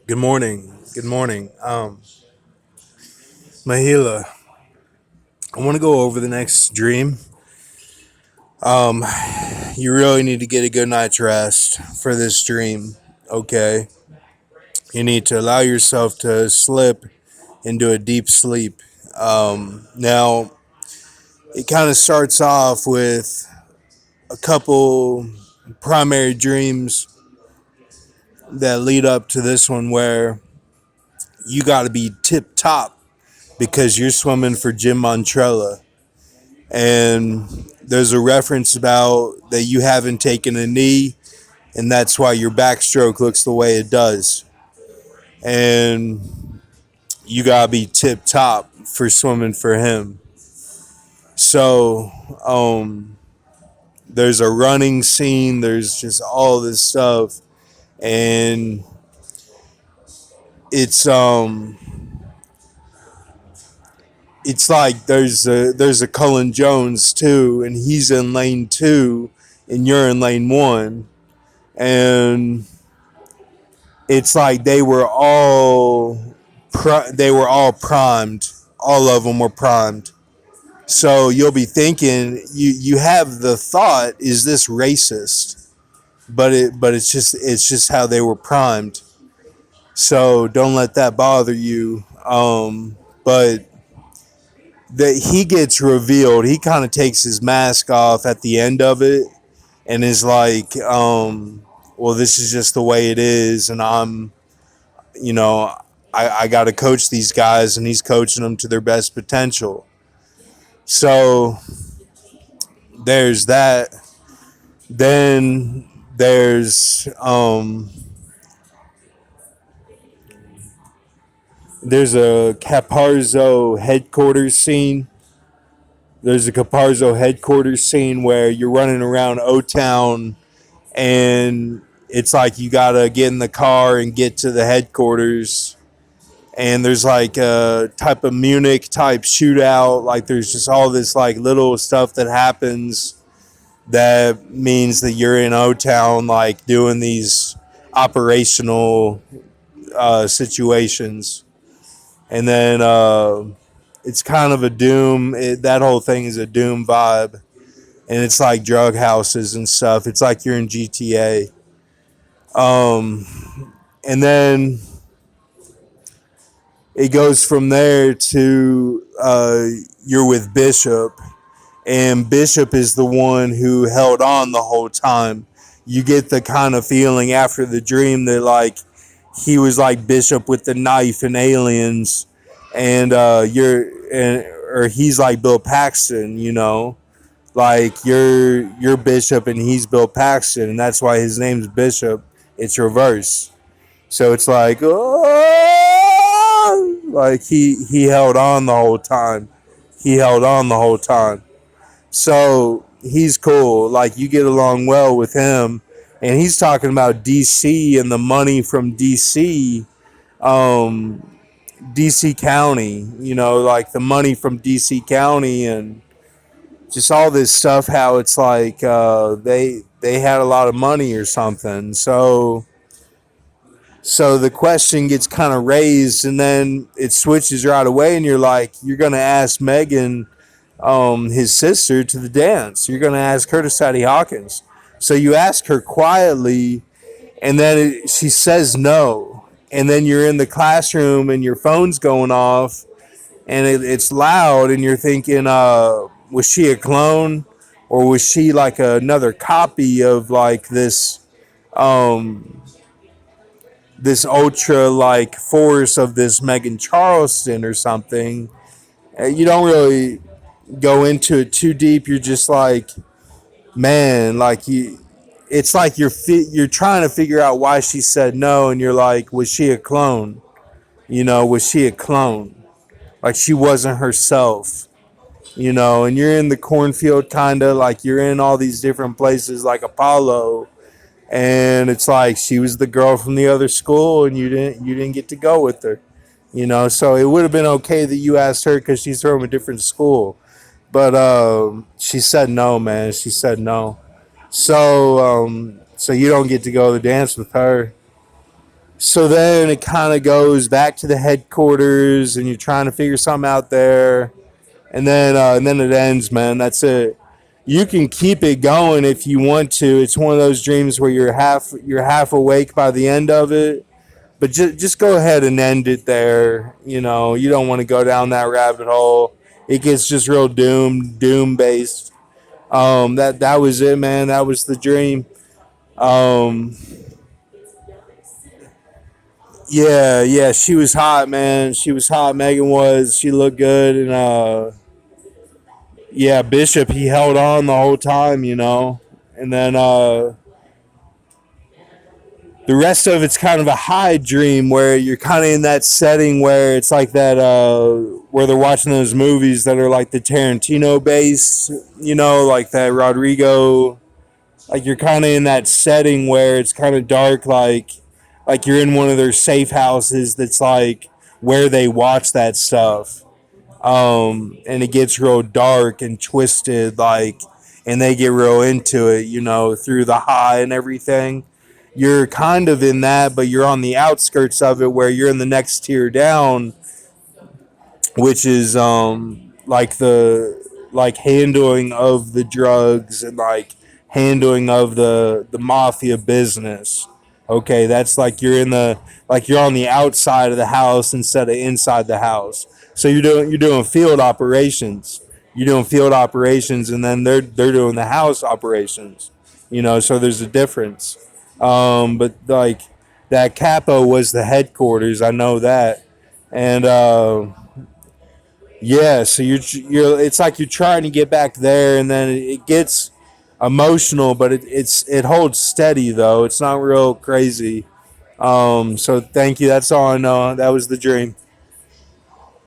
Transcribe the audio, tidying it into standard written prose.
Good morning. Good morning. Mahila, I want to go over the next dream. Um, you really need to get a good night's rest for this dream. Okay. You need to allow yourself to slip into a deep sleep. Now, it kind of starts off with a couple primary dreams that lead up to this one where you got to be tip top because you're swimming for Jim Montrella. And there's a reference about that you haven't taken a knee, and that's why your backstroke looks the way it does. And you gotta be tip top for swimming for him. So, there's a running scene. There's just all this stuff, and it's it's like there's a Cullen Jones too, and he's in lane two, and you're in lane one, and it's like they were all primed. All of them were primed. So you'll be thinking you have the thought, is this racist? But it's just how they were primed. So don't let that bother you. But that he gets revealed. He kind of takes his mask off at the end of it and is like, well, this is just the way it is, and you know, I got to coach these guys, and he's coaching them to their best potential. So there's that. Then there's a Caparzo headquarters scene. There's a Caparzo headquarters scene where you're running around O Town, and it's like you gotta get in the car and get to the headquarters, and there's like a type of Munich type shootout. Like there's just all this like little stuff that happens that means that you're in O Town, like doing these operational situations, and then it's kind of a doom. That whole thing is a doom vibe, and it's like drug houses and stuff. It's like you're in GTA. And then it goes from there to you're with Bishop, and Bishop is the one who held on the whole time. You get the kind of feeling after the dream that like he was like Bishop with the knife and Aliens, and or he's like Bill Paxton, like you're Bishop and he's Bill Paxton, and that's why his name's Bishop. It's reverse. So it's like, oh, like he held on the whole time. He held on the whole time. So he's cool. Like you get along well with him, and he's talking about DC and the money from DC County. Like the money from DC County and just all this stuff. How it's like they had a lot of money or something. So the question gets kind of raised, and then it switches right away, and you're going to ask Megan, his sister, to the dance. You're going to ask her to Sadie Hawkins. So you ask her quietly, and then she says no. And then you're in the classroom, and your phone's going off, and it's loud, and you're thinking, was she a clone? Or was she like another copy of like um, this ultra like force of this Megan Charleston or something? You don't really go into it too deep. You're just like, man, like it's like you're trying to figure out why she said no, and you're like, was she a clone? Was she a clone? Like she wasn't herself. And you're in the cornfield, kind of like you're in all these different places like Apollo, and it's like she was the girl from the other school, and you didn't get to go with her. So it would have been okay that you asked her because she's from a different school, but she said no, man. She said no. So you don't get to go to the dance with her. So then it kind of goes back to the headquarters, and you're trying to figure something out there, and then it ends, man. That's it. You can keep it going if you want to. It's one of those dreams where you're half awake by the end of it, but just go ahead and end it there. You don't want to go down that rabbit hole. It gets just real doom based. That was it, man. That was the dream. Um, yeah, yeah, she was hot, man. She was hot. Megan was. She looked good, and yeah, Bishop, he held on the whole time. And then the rest of it's kind of a high dream where you're kind of in that setting where it's like that, where they're watching those movies that are like the Tarantino base, like that Rodrigo. Like you're kind of in that setting where it's kind of dark, like you're in one of their safe houses that's like where they watch that stuff. And it gets real dark and twisted, and they get real into it, through the high and everything. You're kind of in that, but you're on the outskirts of it, where you're in the next tier down, which is like handling of the drugs, and like handling of the mafia business. Okay, that's like you're on the outside of the house instead of inside the house. So you're doing field operations. You're doing field operations, and then they're doing the house operations. So there's a difference. But like that capo was the headquarters. I know that, and yeah, so you're it's like you're trying to get back there, and then it gets emotional, but it holds steady though. It's not real crazy. So thank you. That's all I know. That was the dream.